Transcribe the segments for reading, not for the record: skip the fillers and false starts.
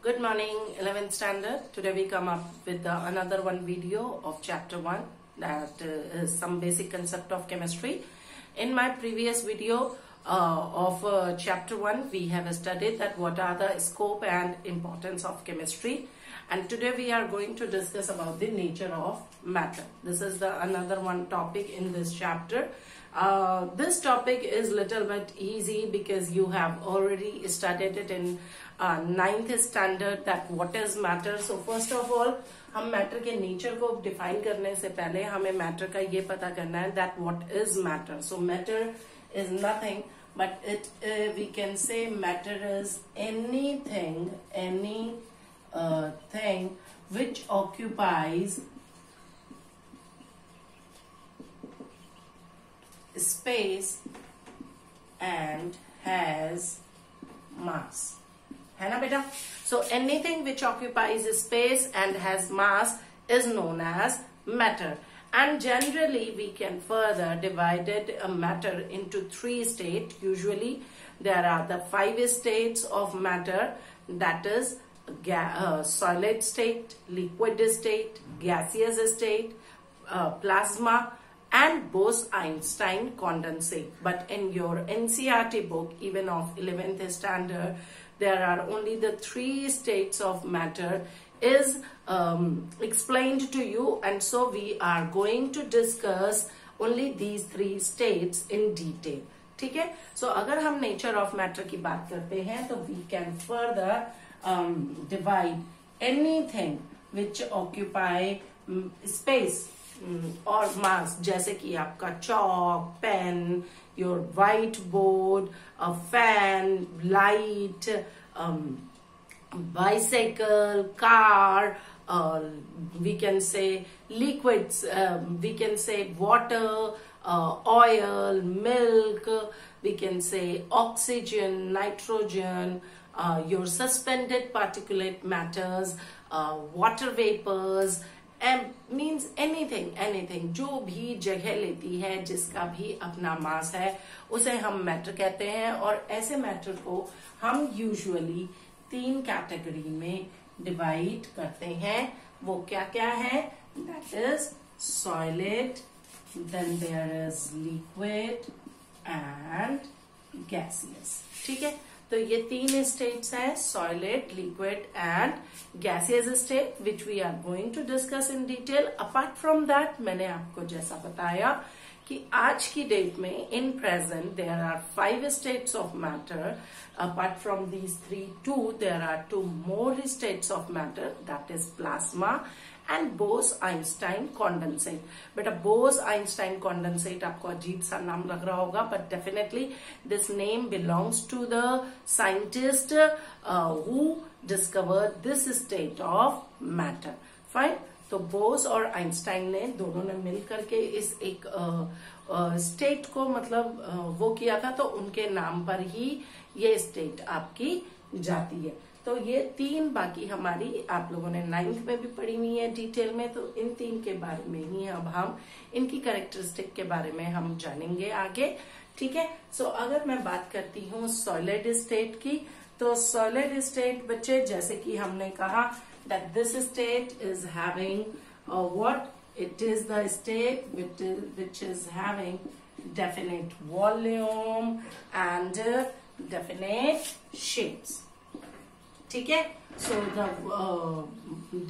Good morning, 11th standard. Today we come up with another one video of chapter 1 that is some basic concept of chemistry. In my previous video of chapter 1, we have studied that what are the scope and importance of chemistry. And today we are going to discuss about the nature of matter. This is the another one topic in this chapter. This topic is little bit easy because you have already studied it in 9th standard that what is matter. So first of all, हम matter के nature को define करने से पहले हमें matter का ये पता करना है that what is matter. So matter is nothing but it we can say matter is anything thing which occupies space and has mass. है ना बेटा? So anything which occupies space and has mass is known as matter. And generally we can further divide a matter into 3 states. Usually there are the 5 states of matter, that is solid state, liquid state, gaseous state, plasma, and Bose-Einstein condensate. But in your NCERT book, even of 11th standard, there are only the 3 states of matter is explained to you, and so we are going to discuss only these 3 states in detail. ठीक है? So अगर हम nature of matter की बात करते हैं तो we can further divide anything which occupy space और mass, जैसे कि आपका chalk, pen, your whiteboard, a fan, light, bicycle, car, we can say liquids, we can say water, oil, milk, we can say oxygen, nitrogen, your suspended particulate matters, water vapors, means anything जो भी जगह लेती है, जिसका भी अपना मास है, उसे हम मैटर कहते हैं. और ऐसे मैटर को हम यूजुअली 3 कैटेगरी में डिवाइड करते हैं. वो क्या क्या है? That is solid, then there is liquid and gaseous. ठीक है? तो ये 3 स्टेट्स हैं, solid, liquid and gaseous state, which we are going to discuss in detail. Apart from that, मैंने आपको जैसा बताया कि आज की डेट में in present there are 5 states of matter. Apart from these 2 there are 2 more states of matter, that is plasma and Bose Einstein condensate. बेटा बोस-आइंस्टाइन condensate आपको अजीब सा नाम लग रहा होगा, but definitely this name belongs to the scientist who discovered this state of matter. Fine. तो बोस और आइंस्टाइन ने दोनों ने मिलकर के इस एक स्टेट को मतलब वो किया था, तो उनके नाम पर ही ये स्टेट आपकी जाती है. तो ये 3 बाकी हमारी आप लोगों ने 9th में भी पढ़ी हुई है डिटेल में. तो इन 3 के बारे में ही अब हम इनकी कैरेक्टरिस्टिक के बारे में हम जानेंगे आगे. ठीक है? सो अगर मैं बात करती हूँ सॉलिड स्टेट की, तो सॉलिड स्टेट बच्चे जैसे कि हमने कहा that this state is having what? It is the state which is having definite volume and definite shapes. ठीक है? So the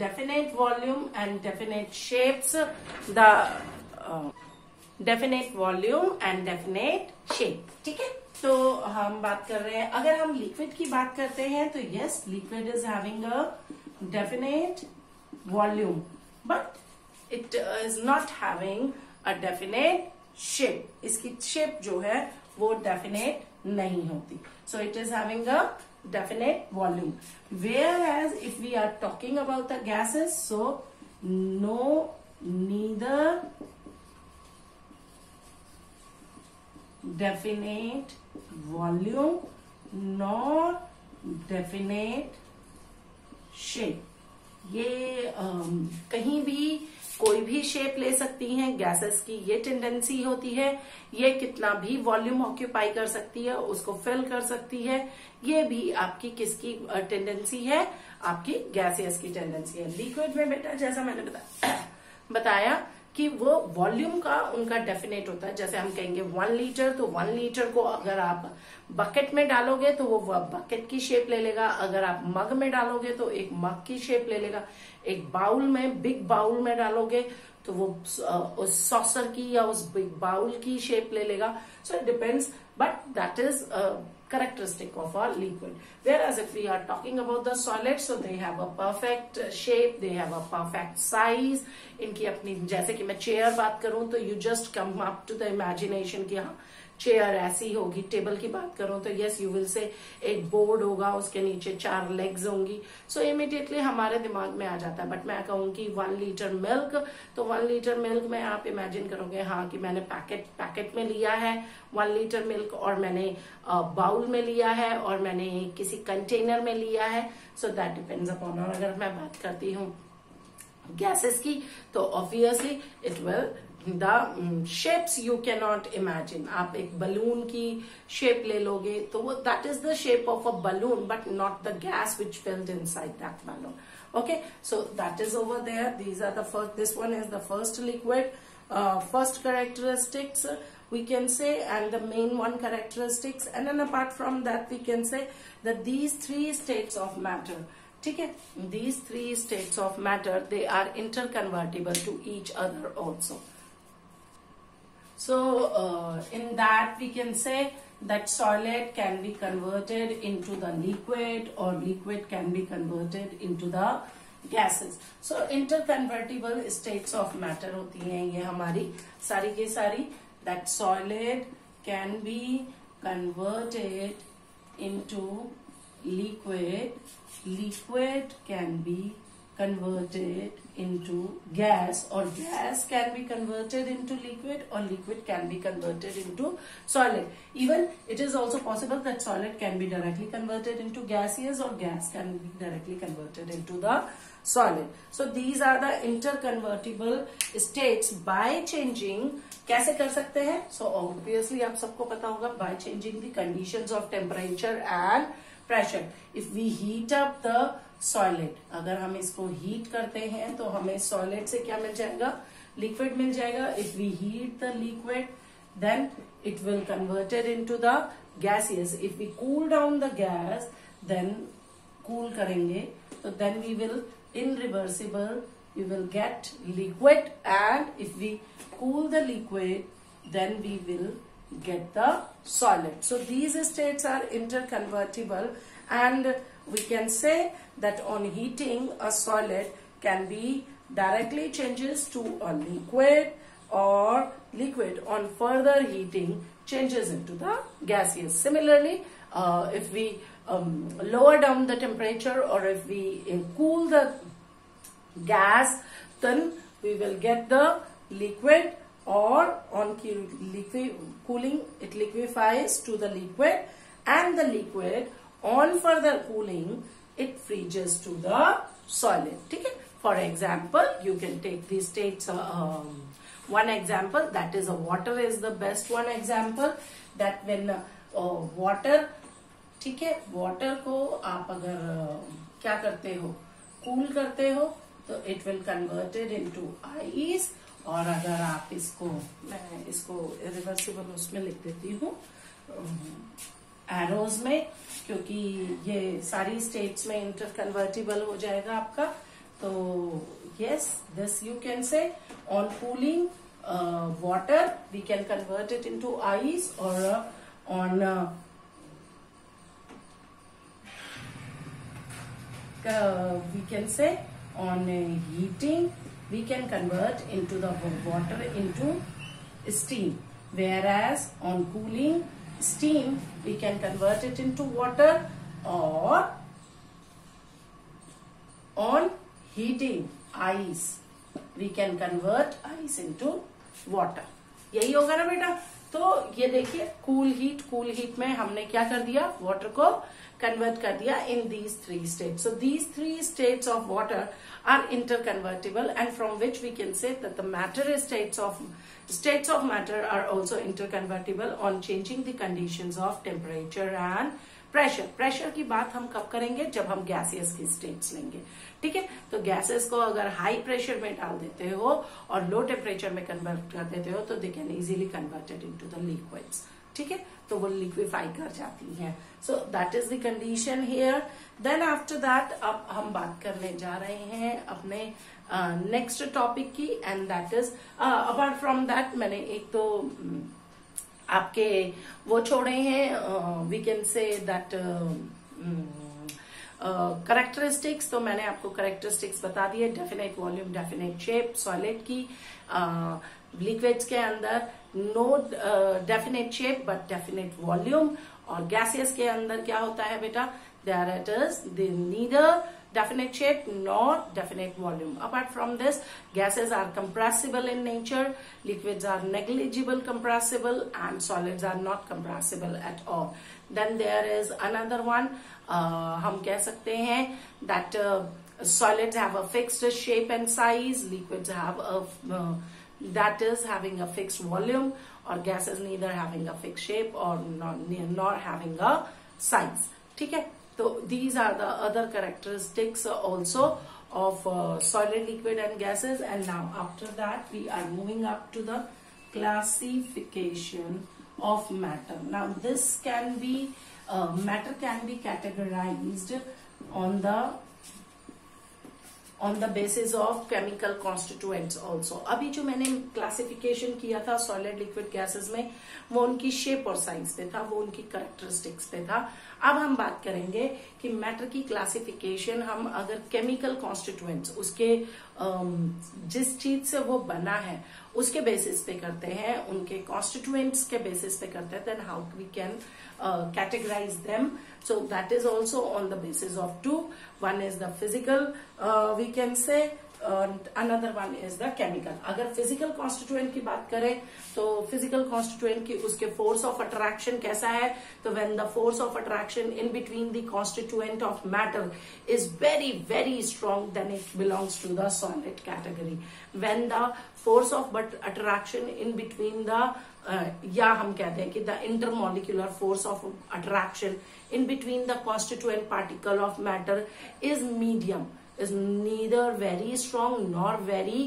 definite volume and definite shapes, the definite volume and definite shape. ठीक है? तो हम बात कर रहे हैं, अगर हम लिक्विड की बात करते हैं तो yes, liquid is having a definite volume, but it is not having a definite shape. इसकी shape जो है वो definite नहीं होती. So it is having a definite volume. Whereas if we are talking about the gases, so neither definite volume nor definite shape. ये कहीं भी कोई भी शेप ले सकती हैं, गैसेस की ये टेंडेंसी होती है, ये कितना भी वॉल्यूम ऑक्यूपाई कर सकती है, उसको फिल कर सकती है। ये भी आपकी किसकी टेंडेंसी है, आपकी गैसियस की टेंडेंसी है। लिक्विड में बेटा जैसा मैंने बताया कि वो वॉल्यूम का उनका डेफिनेट होता है। जैसे हम कहेंगे 1 लीटर, तो 1 लीटर को अगर आप बकेट में डालोगे तो वो बकेट की शेप ले लेगा, अगर आप मग में डालोगे तो एक मग की शेप ले लेगा, एक बाउल में, बिग बाउल में डालोगे तो वो उस सॉसर की या उस बिग बाउल की शेप ले लेगा। So it depends, but that is characteristic of a liquid. Whereas if we are talking about the solid, so they have a perfect shape, they have a perfect size. इनकी अपनी, जैसे कि मैं chair बात करूं तो you just come up to the imagination कि हाँ चेयर ऐसी होगी। टेबल की बात करूं तो यस यू विल से एक बोर्ड होगा, उसके नीचे 4 लेग्स होंगी। सो इमीडिएटली हमारे दिमाग में आ जाता है। बट मैं कहूंगी 1 लीटर मिल्क, तो 1 लीटर मिल्क में आप इमेजिन करोगे हाँ कि मैंने पैकेट में लिया है 1 लीटर मिल्क, और मैंने बाउल में लिया है, और मैंने किसी कंटेनर में लिया है। So that depends upon. और अगर मैं बात करती हूँ गैसेस की, तो obviously it will the shapes you can not imagine. आप एक बलून की शेप ले लोगे तो वो that is the shape of a balloon, but not the gas which field inside that balloon. Okay, so that is over there. These are the first, this one is the first liquid, first characteristics we can say, and the main one characteristics, and then apart from that we can say that these 3 states of matter, ठीक है, these 3 states of matter, they are interconvertible to each other also. So in that we can say that solid can be converted into the liquid, or liquid can be converted into the gases. So interconvertible states of matter होती हैं ये हमारी सारी की सारी, that solid can be converted into liquid, liquid can be converted into gas, or gas can be converted into liquid, or liquid can be converted into solid. Even it is also possible that solid can be directly converted into gaseous, or gas can be directly converted into the solid. So these are the interconvertible states by changing, कैसे कर सकते हैं? So obviously आप सबको पता होगा, by changing the conditions of temperature and pressure. If we heat up the solid, अगर हम इसको हीट करते हैं तो हमें solid से क्या मिल जाएगा? Liquid मिल जाएगा. If we heat the liquid, then it will convert it into the gaseous. If we cool down the gas, then cool करेंगे तो then we will irreversible, we will get liquid, and if we cool the liquid, then we will get the solid. So these states are interconvertible, and we can say that on heating a solid can be directly changes to a liquid, or liquid on further heating changes into the gaseous. Similarly, if we lower down the temperature, or if we cool the gas, then we will get the liquid, or on liquid cooling it liquefies to the liquid, and the liquid on further cooling it freezes to the solid. ठीक है? For example, you can take these states. One example, that is water is the best one example, that when water, ठीक है, water को आप अगर क्या करते हो, cool करते हो, तो it will convert it into ice. और अगर आप इसको, मैं इसको रिवर्सिबल उसमें लिख देती हूँ एरोज में, क्योंकि ये सारी स्टेट्स में इंटरकन्वर्टिबल हो जाएगा आपका। तो yes, this you can say on cooling water we can convert it into ice, or on we can say on heating we can convert into the water into steam, whereas on cooling steam we can convert it into water, or on heating ice we can convert ice into water. यही होगा ना बेटा? तो ये देखिए cool heat में हमने क्या कर दिया, वाटर को कन्वर्ट कर दिया in these 3 states. So these 3 states of water are interconvertible, and from which we can say that the matter is states of matter are also interconvertible on changing the conditions of temperature and pressure. Pressure की बात हम कब करेंगे, जब हम gaseous की states लेंगे, ठीक है। तो गैसेस को अगर हाई प्रेशर में डाल देते हो और लो टेम्परेचर में कन्वर्ट कर देते हो तो they can easily converted into the liquids, ठीक है, तो वो लिक्विफाई कर जाती हैं। So that is the condition here. Then after that अब हम बात करने जा रहे हैं अपने नेक्स्ट टॉपिक की, and that is apart from that मैंने एक तो आपके वो छोड़े हैं, we can say that characteristics. तो मैंने आपको करेक्टरिस्टिक्स बता दिए, definite volume, definite shape solid की, लिक्विड्स के अंदर no definite shape but definite volume, और गैसियस के अंदर क्या होता है बेटा, there it is neither definite shape nor definite volume. Apart from this, gases are compressible in nature, liquids are negligible compressible, and solids are not compressible at all. Then there is another one, हम कह सकते हैं that solids have a fixed shape and size, liquids have a that is having a fixed volume, or gases neither having a fixed shape or nor having a size, ठीक है। So these are the other characteristics also of solid, liquid and gases. And now after that we are moving up to the classification of matter. Now this can be matter can be categorized on the basis of chemical constituents also. अभी जो मैंने classification किया था solid, liquid, gases में, वो उनकी shape और size पे था, वो उनकी कैरेक्टरिस्टिक्स पे था। अब हम बात करेंगे कि मैटर की क्लासिफिकेशन हम अगर केमिकल कॉन्स्टिट्यूएंट्स उसके जिस चीज से वो बना है उसके बेसिस पे करते हैं, उनके कॉन्स्टिट्यूएंट्स के बेसिस पे करते हैं, then how we can categorize them. So that is also on the basis of 2. One is the physical, we can say, another one is the chemical. अगर physical constituent की बात करें तो physical constituent की उसके force of attraction कैसा है, तो when the force of attraction in between the constituent of matter is very very strong, then it belongs to the solid category. When the force of attraction in between the या हम कहते हैं कि the intermolecular force of attraction in between the constituent particle of matter is medium, is neither very strong nor very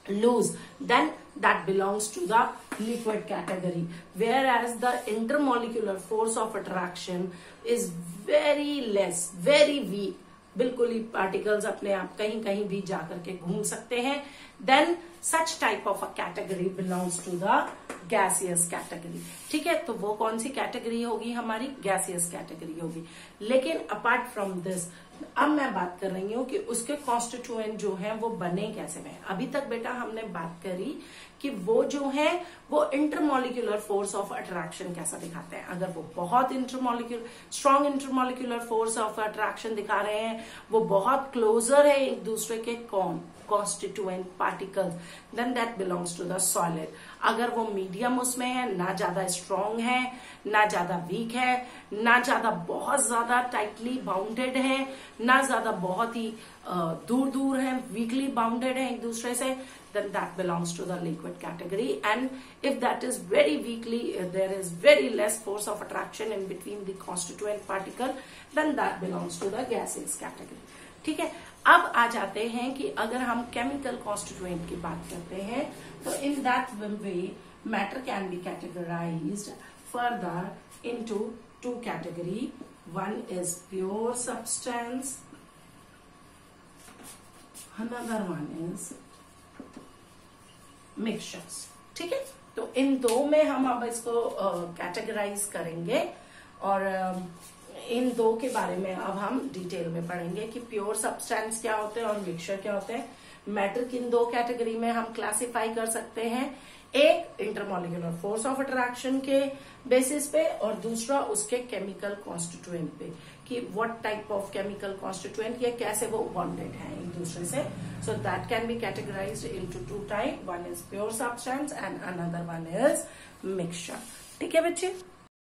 loose, then that belongs to the liquid category. Whereas the intermolecular force of attraction is very less, very weak, बिल्कुल ही particles अपने आप कहीं कहीं भी जाकर के घूम सकते हैं, then such type of a category belongs to the gaseous category, ठीक है। तो वो कौन सी कैटेगरी होगी, हमारी गैसियस कैटेगरी होगी। लेकिन अपार्ट फ्रॉम दिस अब मैं बात कर रही हूँ कि उसके कॉन्स्टिट्यूएंट जो हैं वो बने कैसे में। अभी तक बेटा हमने बात करी कि वो जो है वो इंटरमोलिक्यूलर फोर्स ऑफ अट्रैक्शन कैसा दिखाते हैं। अगर वो बहुत strong intermolecular force of attraction दिखा रहे हैं, वो बहुत क्लोजर है एक दूसरे के, कौन, constituent particles, then that belongs to the solid. अगर वो मीडियम उसमें है, ना ज्यादा स्ट्रॉन्ग है ना ज्यादा वीक है, ना ज्यादा बहुत ज्यादा टाइटली बाउंडेड है, ना ज्यादा बहुत ही दूर दूर है, वीकली बाउंडेड है एक दूसरे से, then that belongs to the liquid category. And if that is very weakly, there is very less force of attraction in between the constituent particle, then that belongs to the gaseous category. ठीक है। अब आ जाते हैं कि अगर हम chemical constituent की बात करते हैं तो in that way matter can be categorised further into 2 category. One is pure substance, another one is mixtures. ठीक है, तो इन दो में हम अब इसको कैटेगराइज करेंगे और इन दो के बारे में अब हम डिटेल में पढ़ेंगे कि प्योर सब्सटेंस क्या होते हैं और मिक्सचर क्या होते हैं. मैटर किन दो कैटेगरी में हम क्लासिफाई कर सकते हैं, एक इंटरमोलिकुलर फोर्स ऑफ अट्रैक्शन के बेसिस पे और दूसरा उसके केमिकल कॉन्स्टिट्यूएंट पे कि what type of chemical constituent या कैसे वो बॉन्डेड है एक दूसरे से. So that can be categorised into two type, one is pure substance and another one is mixture. ठीक है बच्चे.